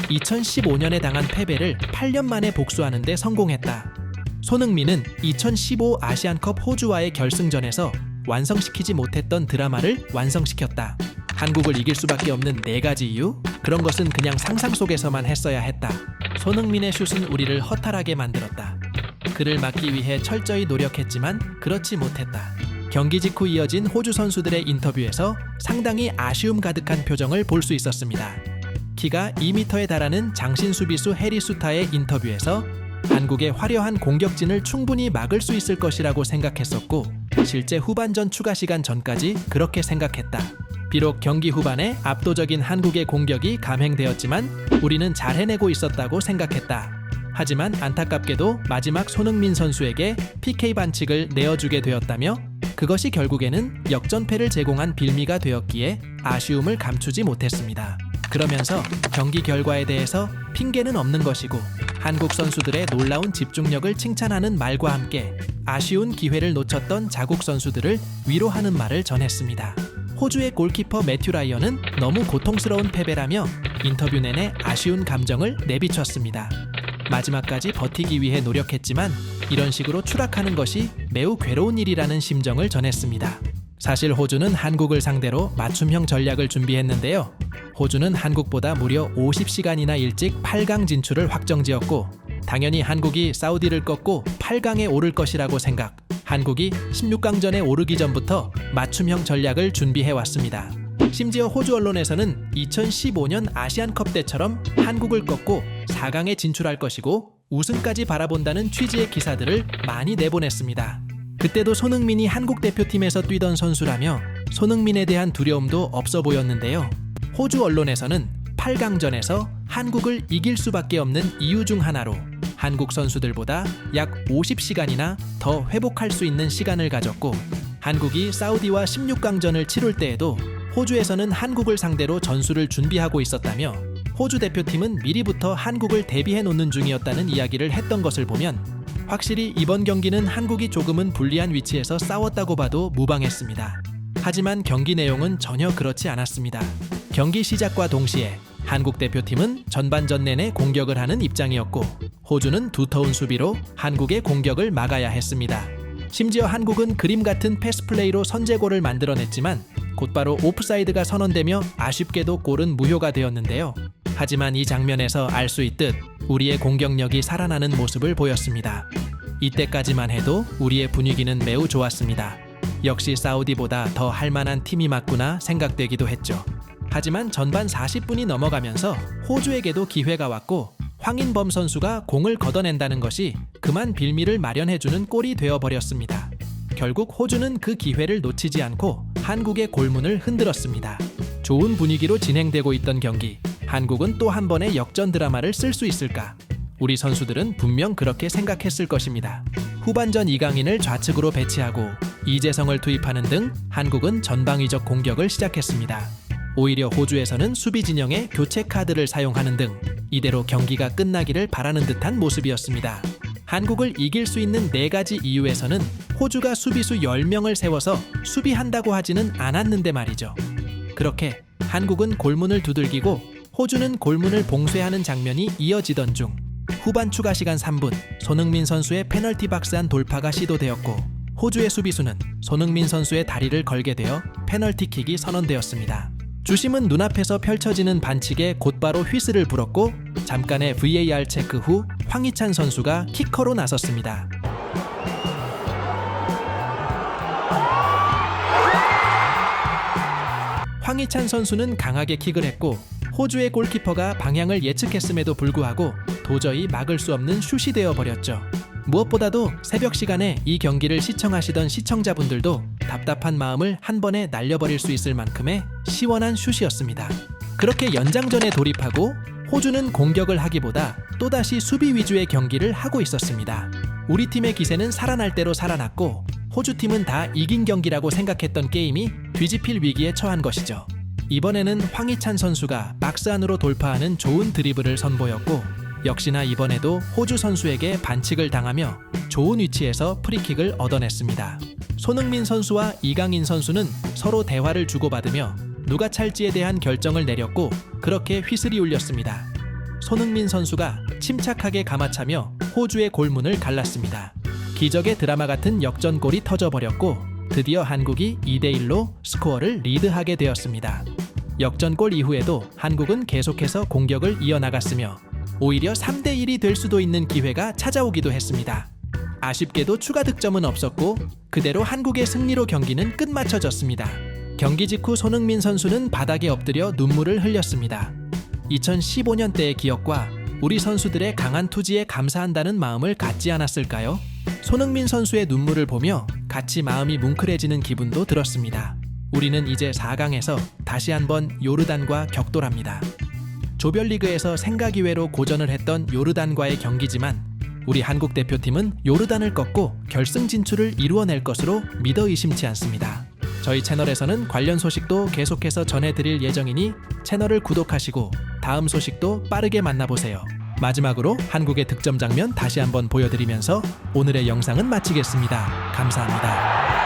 2015년에 당한 패배를 8년 만에 복수하는 데 성공했다. 손흥민은 2015 아시안컵 호주와의 결승전에서 완성시키지 못했던 드라마를 완성시켰다. 한국을 이길 수밖에 없는 4가지 이유? 그런 것은 그냥 상상 속에서만 했어야 했다. 손흥민의 슛은 우리를 허탈하게 만들었다. 그를 막기 위해 철저히 노력했지만 그렇지 못했다. 경기 직후 이어진 호주 선수들의 인터뷰에서 상당히 아쉬움 가득한 표정을 볼 수 있었습니다. 키가 2m에 달하는 장신 수비수 해리 수타의 인터뷰에서 한국의 화려한 공격진을 충분히 막을 수 있을 것이라고 생각했었고 실제 후반전 추가 시간 전까지 그렇게 생각했다. 비록 경기 후반에 압도적인 한국의 공격이 감행되었지만 우리는 잘 해내고 있었다고 생각했다. 하지만 안타깝게도 마지막 손흥민 선수에게 PK 반칙을 내어주게 되었다며 그것이 결국에는 역전패를 제공한 빌미가 되었기에 아쉬움을 감추지 못했습니다. 그러면서 경기 결과에 대해서 핑계는 없는 것이고 한국 선수들의 놀라운 집중력을 칭찬하는 말과 함께 아쉬운 기회를 놓쳤던 자국 선수들을 위로하는 말을 전했습니다. 호주의 골키퍼 매튜 라이언은 너무 고통스러운 패배라며 인터뷰 내내 아쉬운 감정을 내비쳤습니다. 마지막까지 버티기 위해 노력했지만 이런 식으로 추락하는 것이 매우 괴로운 일이라는 심정을 전했습니다. 사실 호주는 한국을 상대로 맞춤형 전략을 준비했는데요. 호주는 한국보다 무려 50시간이나 일찍 8강 진출을 확정지었고 당연히 한국이 사우디를 꺾고 8강에 오를 것이라고 생각, 한국이 16강전에 오르기 전부터 맞춤형 전략을 준비해왔습니다. 심지어 호주 언론에서는 2015년 아시안컵 때처럼 한국을 꺾고 4강에 진출할 것이고 우승까지 바라본다는 취지의 기사들을 많이 내보냈습니다. 그때도 손흥민이 한국 대표팀에서 뛰던 선수라며 손흥민에 대한 두려움도 없어 보였는데요. 호주 언론에서는 8강전에서 한국을 이길 수밖에 없는 이유 중 하나로 한국 선수들보다 약 50시간이나 더 회복할 수 있는 시간을 가졌고 한국이 사우디와 16강전을 치룰 때에도 호주에서는 한국을 상대로 전술을 준비하고 있었다며 호주 대표팀은 미리부터 한국을 대비해 놓는 중이었다는 이야기를 했던 것을 보면 확실히 이번 경기는 한국이 조금은 불리한 위치에서 싸웠다고 봐도 무방했습니다. 하지만 경기 내용은 전혀 그렇지 않았습니다. 경기 시작과 동시에 한국 대표팀은 전반전 내내 공격을 하는 입장이었고 호주는 두터운 수비로 한국의 공격을 막아야 했습니다. 심지어 한국은 그림 같은 패스플레이로 선제골을 만들어냈지만 곧바로 오프사이드가 선언되며 아쉽게도 골은 무효가 되었는데요. 하지만 이 장면에서 알 수 있듯 우리의 공격력이 살아나는 모습을 보였습니다. 이때까지만 해도 우리의 분위기는 매우 좋았습니다. 역시 사우디보다 더 할만한 팀이 맞구나 생각되기도 했죠. 하지만 전반 40분이 넘어가면서 호주에게도 기회가 왔고 황인범 선수가 공을 걷어낸다는 것이 그만 빌미를 마련해주는 골이 되어버렸습니다. 결국 호주는 그 기회를 놓치지 않고 한국의 골문을 흔들었습니다. 좋은 분위기로 진행되고 있던 경기, 한국은 또 한 번의 역전 드라마를 쓸 수 있을까? 우리 선수들은 분명 그렇게 생각했을 것입니다. 후반전 이강인을 좌측으로 배치하고 이재성을 투입하는 등 한국은 전방위적 공격을 시작했습니다. 오히려 호주에서는 수비 진영에 교체 카드를 사용하는 등 이대로 경기가 끝나기를 바라는 듯한 모습이었습니다. 한국을 이길 수 있는 4가지 이유에서는 호주가 수비수 10명을 세워서 수비한다고 하지는 않았는데 말이죠. 그렇게 한국은 골문을 두들기고 호주는 골문을 봉쇄하는 장면이 이어지던 중 후반 추가 시간 3분 손흥민 선수의 페널티 박스 안 돌파가 시도되었고 호주의 수비수는 손흥민 선수의 다리를 걸게 되어 페널티킥이 선언되었습니다. 주심은 눈앞에서 펼쳐지는 반칙에 곧바로 휘슬을 불었고 잠깐의 VAR 체크 후 황희찬 선수가 키커로 나섰습니다. 황희찬 선수는 강하게 킥을 했고 호주의 골키퍼가 방향을 예측했음에도 불구하고 도저히 막을 수 없는 슛이 되어버렸죠. 무엇보다도 새벽 시간에 이 경기를 시청하시던 시청자분들도 답답한 마음을 한 번에 날려버릴 수 있을 만큼의 시원한 슛이었습니다. 그렇게 연장전에 돌입하고 호주는 공격을 하기보다 또다시 수비 위주의 경기를 하고 있었습니다. 우리 팀의 기세는 살아날 대로 살아났고 호주팀은 다 이긴 경기라고 생각했던 게임이 뒤집힐 위기에 처한 것이죠. 이번에는 황희찬 선수가 박스 안으로 돌파하는 좋은 드리블을 선보였고 역시나 이번에도 호주 선수에게 반칙을 당하며 좋은 위치에서 프리킥을 얻어냈습니다. 손흥민 선수와 이강인 선수는 서로 대화를 주고받으며 누가 찰지에 대한 결정을 내렸고 그렇게 휘슬이 울렸습니다. 손흥민 선수가 침착하게 감아차며 호주의 골문을 갈랐습니다. 기적의 드라마 같은 역전골이 터져버렸고 드디어 한국이 2대1로 스코어를 리드하게 되었습니다. 역전골 이후에도 한국은 계속해서 공격을 이어나갔으며 오히려 3대1이 될 수도 있는 기회가 찾아오기도 했습니다. 아쉽게도 추가 득점은 없었고 그대로 한국의 승리로 경기는 끝마쳐졌습니다. 경기 직후 손흥민 선수는 바닥에 엎드려 눈물을 흘렸습니다. 2015년 때의 기억과 우리 선수들의 강한 투지에 감사한다는 마음을 갖지 않았을까요? 손흥민 선수의 눈물을 보며 같이 마음이 뭉클해지는 기분도 들었습니다. 우리는 이제 4강에서 다시 한번 요르단과 격돌합니다. 조별리그에서 생가기회로 고전을 했던 요르단과의 경기지만 우리 한국 대표팀은 요르단을 꺾고 결승 진출을 이루어낼 것으로 믿어 의심치 않습니다. 저희 채널에서는 관련 소식도 계속해서 전해드릴 예정이니 채널을 구독하시고 다음 소식도 빠르게 만나보세요. 마지막으로 한국의 득점 장면 다시 한번 보여드리면서 오늘의 영상은 마치겠습니다. 감사합니다.